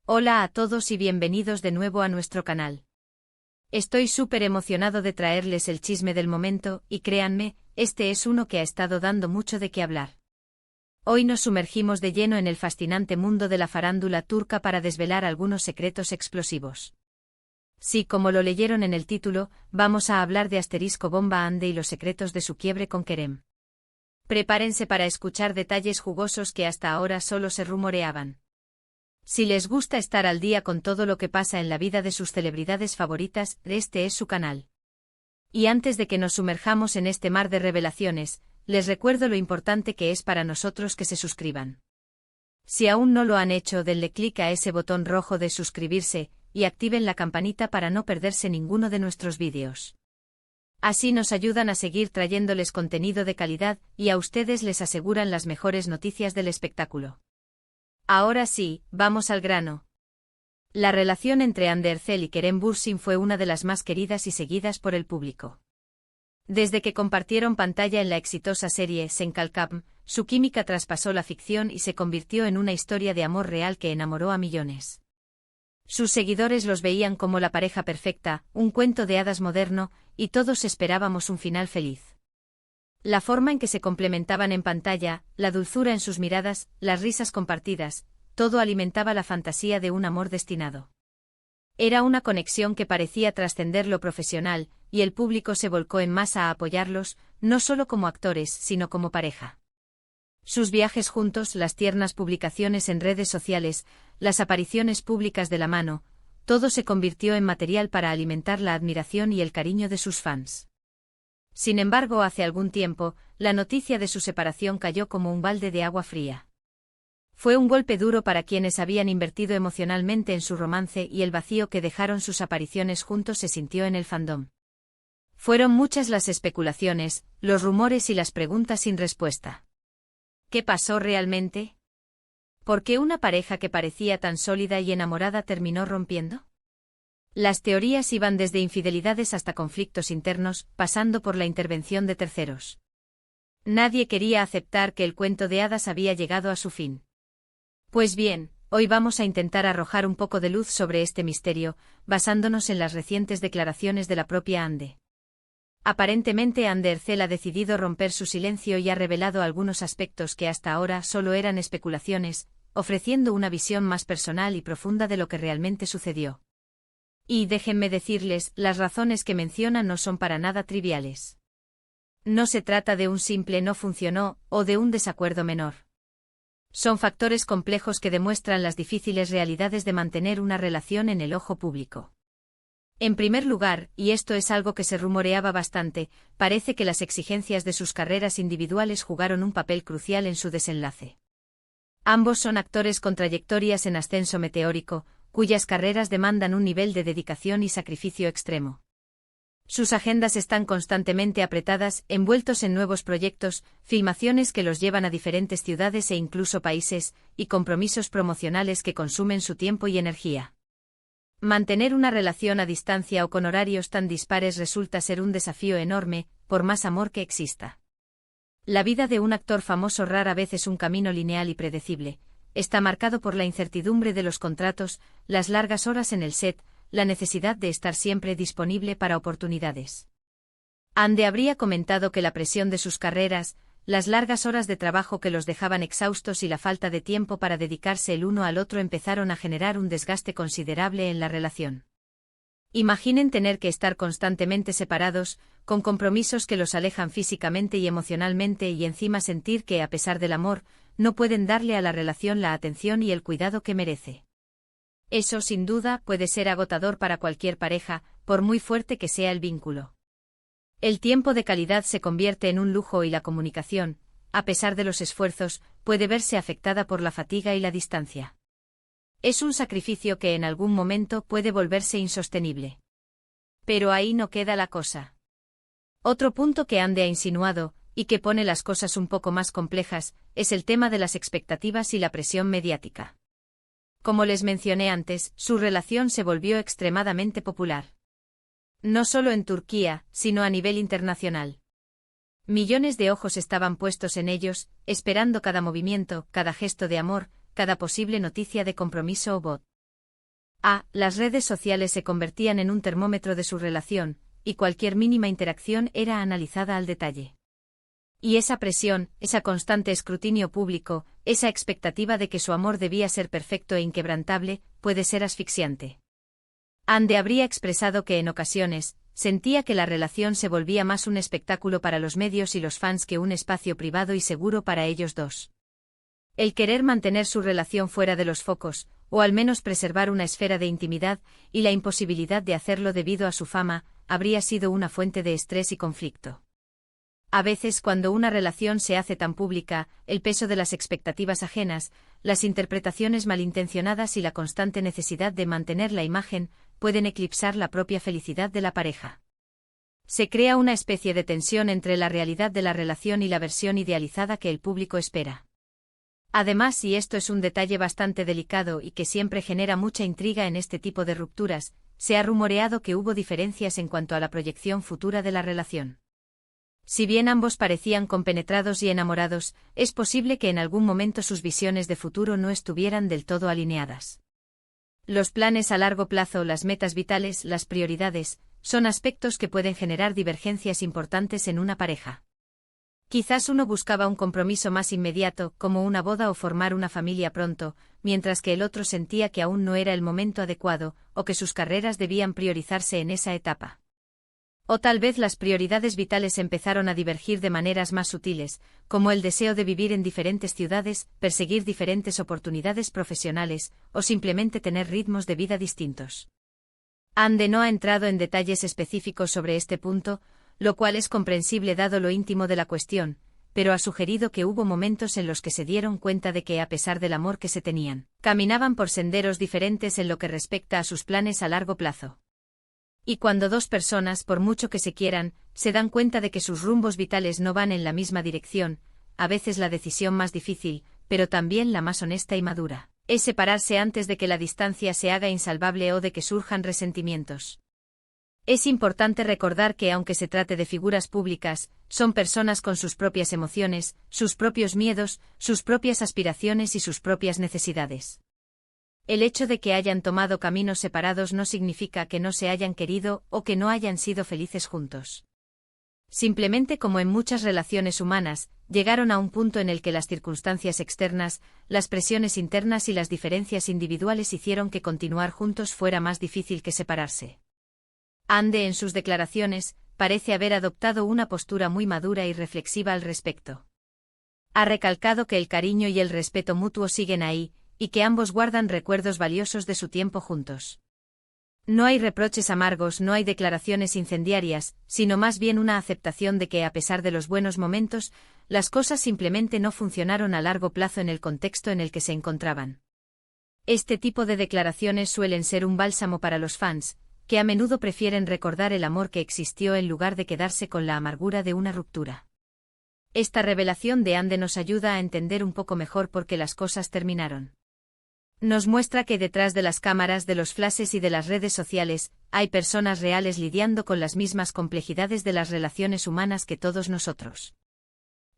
Hola a todos y bienvenidos de nuevo a nuestro canal. Estoy súper emocionado de traerles el chisme del momento, y créanme, este es uno que ha estado dando mucho de qué hablar. Hoy nos sumergimos de lleno en el fascinante mundo de la farándula turca para desvelar algunos secretos explosivos. Sí, como lo leyeron en el título, vamos a hablar de Asterisco Bomba Hande y los secretos de su quiebre con Kerem. Prepárense para escuchar detalles jugosos que hasta ahora solo se rumoreaban. Si les gusta estar al día con todo lo que pasa en la vida de sus celebridades favoritas, este es su canal. Y antes de que nos sumerjamos en este mar de revelaciones, les recuerdo lo importante que es para nosotros que se suscriban. Si aún no lo han hecho, denle clic a ese botón rojo de suscribirse, y activen la campanita para no perderse ninguno de nuestros vídeos. Así nos ayudan a seguir trayéndoles contenido de calidad, y a ustedes les aseguran las mejores noticias del espectáculo. Ahora sí, vamos al grano. La relación entre Hande Erçel y Kerem Bürsin fue una de las más queridas y seguidas por el público. Desde que compartieron pantalla en la exitosa serie Sen Kalkam, su química traspasó la ficción y se convirtió en una historia de amor real que enamoró a millones. Sus seguidores los veían como la pareja perfecta, un cuento de hadas moderno, y todos esperábamos un final feliz. La forma en que se complementaban en pantalla, la dulzura en sus miradas, las risas compartidas, todo alimentaba la fantasía de un amor destinado. Era una conexión que parecía trascender lo profesional, y el público se volcó en masa a apoyarlos, no solo como actores, sino como pareja. Sus viajes juntos, las tiernas publicaciones en redes sociales, las apariciones públicas de la mano, todo se convirtió en material para alimentar la admiración y el cariño de sus fans. Sin embargo, hace algún tiempo, la noticia de su separación cayó como un balde de agua fría. Fue un golpe duro para quienes habían invertido emocionalmente en su romance, y el vacío que dejaron sus apariciones juntos se sintió en el fandom. Fueron muchas las especulaciones, los rumores y las preguntas sin respuesta. ¿Qué pasó realmente? ¿Por qué una pareja que parecía tan sólida y enamorada terminó rompiendo? Las teorías iban desde infidelidades hasta conflictos internos, pasando por la intervención de terceros. Nadie quería aceptar que el cuento de hadas había llegado a su fin. Pues bien, hoy vamos a intentar arrojar un poco de luz sobre este misterio, basándonos en las recientes declaraciones de la propia Hande. Aparentemente Hande Erçel ha decidido romper su silencio y ha revelado algunos aspectos que hasta ahora solo eran especulaciones, ofreciendo una visión más personal y profunda de lo que realmente sucedió. Y déjenme decirles, las razones que menciona no son para nada triviales. No se trata de un simple no funcionó, o de un desacuerdo menor. Son factores complejos que demuestran las difíciles realidades de mantener una relación en el ojo público. En primer lugar, y esto es algo que se rumoreaba bastante, parece que las exigencias de sus carreras individuales jugaron un papel crucial en su desenlace. Ambos son actores con trayectorias en ascenso meteórico, cuyas carreras demandan un nivel de dedicación y sacrificio extremo. Sus agendas están constantemente apretadas, envueltos en nuevos proyectos, filmaciones que los llevan a diferentes ciudades e incluso países, y compromisos promocionales que consumen su tiempo y energía. Mantener una relación a distancia o con horarios tan dispares resulta ser un desafío enorme, por más amor que exista. La vida de un actor famoso rara vez es un camino lineal y predecible. Está marcado por la incertidumbre de los contratos, las largas horas en el set, la necesidad de estar siempre disponible para oportunidades. Hande habría comentado que la presión de sus carreras, las largas horas de trabajo que los dejaban exhaustos y la falta de tiempo para dedicarse el uno al otro empezaron a generar un desgaste considerable en la relación. Imaginen tener que estar constantemente separados, con compromisos que los alejan físicamente y emocionalmente, y encima sentir que, a pesar del amor, no pueden darle a la relación la atención y el cuidado que merece. Eso, sin duda, puede ser agotador para cualquier pareja, por muy fuerte que sea el vínculo. El tiempo de calidad se convierte en un lujo y la comunicación, a pesar de los esfuerzos, puede verse afectada por la fatiga y la distancia. Es un sacrificio que en algún momento puede volverse insostenible. Pero ahí no queda la cosa. Otro punto que Hande ha insinuado, y que pone las cosas un poco más complejas, es el tema de las expectativas y la presión mediática. Como les mencioné antes, su relación se volvió extremadamente popular. No solo en Turquía, sino a nivel internacional. Millones de ojos estaban puestos en ellos, esperando cada movimiento, cada gesto de amor, cada posible noticia de compromiso o boda. Las redes sociales se convertían en un termómetro de su relación, y cualquier mínima interacción era analizada al detalle. Y esa presión, ese constante escrutinio público, esa expectativa de que su amor debía ser perfecto e inquebrantable, puede ser asfixiante. Ande habría expresado que en ocasiones, sentía que la relación se volvía más un espectáculo para los medios y los fans que un espacio privado y seguro para ellos dos. El querer mantener su relación fuera de los focos, o al menos preservar una esfera de intimidad, y la imposibilidad de hacerlo debido a su fama, habría sido una fuente de estrés y conflicto. A veces cuando una relación se hace tan pública, el peso de las expectativas ajenas, las interpretaciones malintencionadas y la constante necesidad de mantener la imagen, pueden eclipsar la propia felicidad de la pareja. Se crea una especie de tensión entre la realidad de la relación y la versión idealizada que el público espera. Además, y esto es un detalle bastante delicado y que siempre genera mucha intriga en este tipo de rupturas, se ha rumoreado que hubo diferencias en cuanto a la proyección futura de la relación. Si bien ambos parecían compenetrados y enamorados, es posible que en algún momento sus visiones de futuro no estuvieran del todo alineadas. Los planes a largo plazo, las metas vitales, las prioridades, son aspectos que pueden generar divergencias importantes en una pareja. Quizás uno buscaba un compromiso más inmediato, como una boda o formar una familia pronto, mientras que el otro sentía que aún no era el momento adecuado, o que sus carreras debían priorizarse en esa etapa. O tal vez las prioridades vitales empezaron a divergir de maneras más sutiles, como el deseo de vivir en diferentes ciudades, perseguir diferentes oportunidades profesionales, o simplemente tener ritmos de vida distintos. Ande no ha entrado en detalles específicos sobre este punto, lo cual es comprensible dado lo íntimo de la cuestión, pero ha sugerido que hubo momentos en los que se dieron cuenta de que a pesar del amor que se tenían, caminaban por senderos diferentes en lo que respecta a sus planes a largo plazo. Y cuando dos personas, por mucho que se quieran, se dan cuenta de que sus rumbos vitales no van en la misma dirección, a veces la decisión más difícil, pero también la más honesta y madura, es separarse antes de que la distancia se haga insalvable o de que surjan resentimientos. Es importante recordar que aunque se trate de figuras públicas, son personas con sus propias emociones, sus propios miedos, sus propias aspiraciones y sus propias necesidades. El hecho de que hayan tomado caminos separados no significa que no se hayan querido o que no hayan sido felices juntos. Simplemente, como en muchas relaciones humanas, llegaron a un punto en el que las circunstancias externas, las presiones internas y las diferencias individuales hicieron que continuar juntos fuera más difícil que separarse. Ande en sus declaraciones, parece haber adoptado una postura muy madura y reflexiva al respecto. Ha recalcado que el cariño y el respeto mutuo siguen ahí, y que ambos guardan recuerdos valiosos de su tiempo juntos. No hay reproches amargos, no hay declaraciones incendiarias, sino más bien una aceptación de que a pesar de los buenos momentos, las cosas simplemente no funcionaron a largo plazo en el contexto en el que se encontraban. Este tipo de declaraciones suelen ser un bálsamo para los fans, que a menudo prefieren recordar el amor que existió en lugar de quedarse con la amargura de una ruptura. Esta revelación de Ande nos ayuda a entender un poco mejor por qué las cosas terminaron. Nos muestra que detrás de las cámaras, de los flashes y de las redes sociales, hay personas reales lidiando con las mismas complejidades de las relaciones humanas que todos nosotros.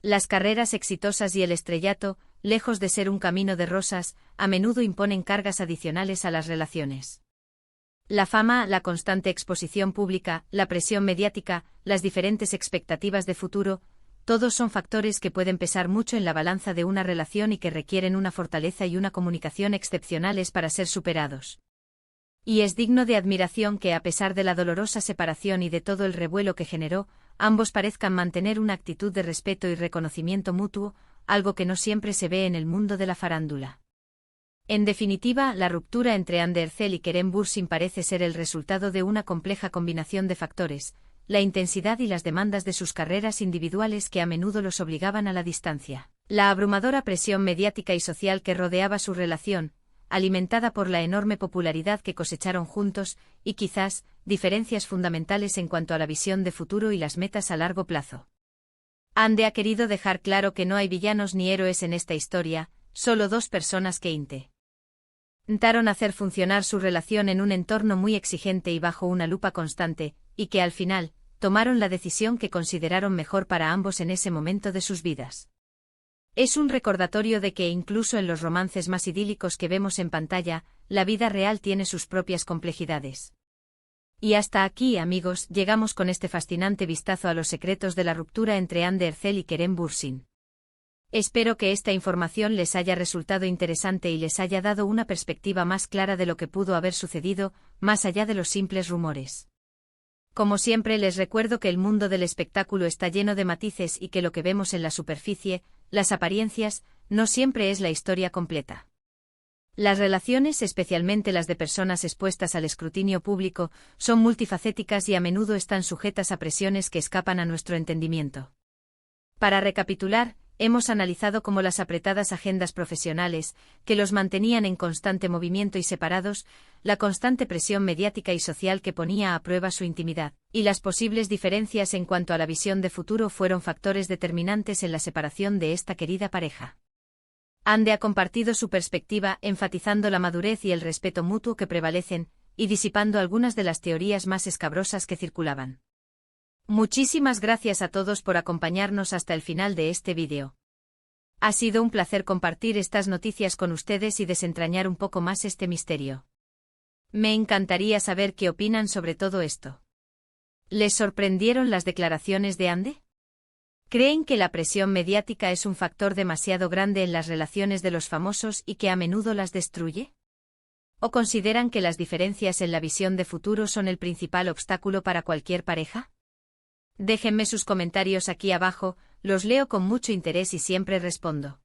Las carreras exitosas y el estrellato, lejos de ser un camino de rosas, a menudo imponen cargas adicionales a las relaciones. La fama, la constante exposición pública, la presión mediática, las diferentes expectativas de futuro, todos son factores que pueden pesar mucho en la balanza de una relación y que requieren una fortaleza y una comunicación excepcionales para ser superados. Y es digno de admiración que a pesar de la dolorosa separación y de todo el revuelo que generó, ambos parezcan mantener una actitud de respeto y reconocimiento mutuo, algo que no siempre se ve en el mundo de la farándula. En definitiva, la ruptura entre Ande Ercel y Kerem Bürsin parece ser el resultado de una compleja combinación de factores, la intensidad y las demandas de sus carreras individuales que a menudo los obligaban a la distancia, la abrumadora presión mediática y social que rodeaba su relación, alimentada por la enorme popularidad que cosecharon juntos, y quizás, diferencias fundamentales en cuanto a la visión de futuro y las metas a largo plazo. Ande ha querido dejar claro que no hay villanos ni héroes en esta historia, solo dos personas que intentaron hacer funcionar su relación en un entorno muy exigente y bajo una lupa constante, y que al final, tomaron la decisión que consideraron mejor para ambos en ese momento de sus vidas. Es un recordatorio de que incluso en los romances más idílicos que vemos en pantalla, la vida real tiene sus propias complejidades. Y hasta aquí, amigos, llegamos con este fascinante vistazo a los secretos de la ruptura entre Anne Ercel y Kerem Bürsin. Espero que esta información les haya resultado interesante y les haya dado una perspectiva más clara de lo que pudo haber sucedido, más allá de los simples rumores. Como siempre les recuerdo que el mundo del espectáculo está lleno de matices y que lo que vemos en la superficie, las apariencias, no siempre es la historia completa. Las relaciones, especialmente las de personas expuestas al escrutinio público, son multifacéticas y a menudo están sujetas a presiones que escapan a nuestro entendimiento. Para recapitular, hemos analizado cómo las apretadas agendas profesionales, que los mantenían en constante movimiento y separados, la constante presión mediática y social que ponía a prueba su intimidad, y las posibles diferencias en cuanto a la visión de futuro fueron factores determinantes en la separación de esta querida pareja. Anne ha compartido su perspectiva, enfatizando la madurez y el respeto mutuo que prevalecen, y disipando algunas de las teorías más escabrosas que circulaban. Muchísimas gracias a todos por acompañarnos hasta el final de este vídeo. Ha sido un placer compartir estas noticias con ustedes y desentrañar un poco más este misterio. Me encantaría saber qué opinan sobre todo esto. ¿Les sorprendieron las declaraciones de Anne? ¿Creen que la presión mediática es un factor demasiado grande en las relaciones de los famosos y que a menudo las destruye? ¿O consideran que las diferencias en la visión de futuro son el principal obstáculo para cualquier pareja? Déjenme sus comentarios aquí abajo, los leo con mucho interés y siempre respondo.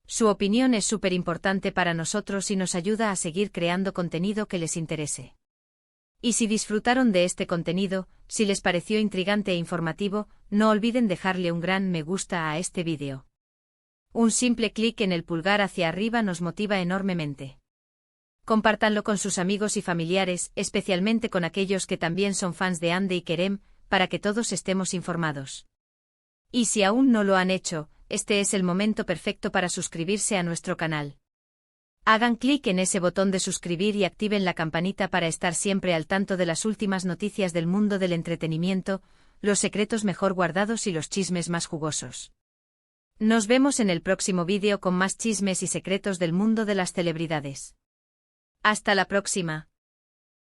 Su opinión es súper importante para nosotros y nos ayuda a seguir creando contenido que les interese. Y si disfrutaron de este contenido, si les pareció intrigante e informativo, no olviden dejarle un gran me gusta a este vídeo. Un simple clic en el pulgar hacia arriba nos motiva enormemente. Compártanlo con sus amigos y familiares, especialmente con aquellos que también son fans de Anne y Kerem, para que todos estemos informados. Y si aún no lo han hecho, este es el momento perfecto para suscribirse a nuestro canal. Hagan clic en ese botón de suscribir y activen la campanita para estar siempre al tanto de las últimas noticias del mundo del entretenimiento, los secretos mejor guardados y los chismes más jugosos. Nos vemos en el próximo vídeo con más chismes y secretos del mundo de las celebridades. Hasta la próxima.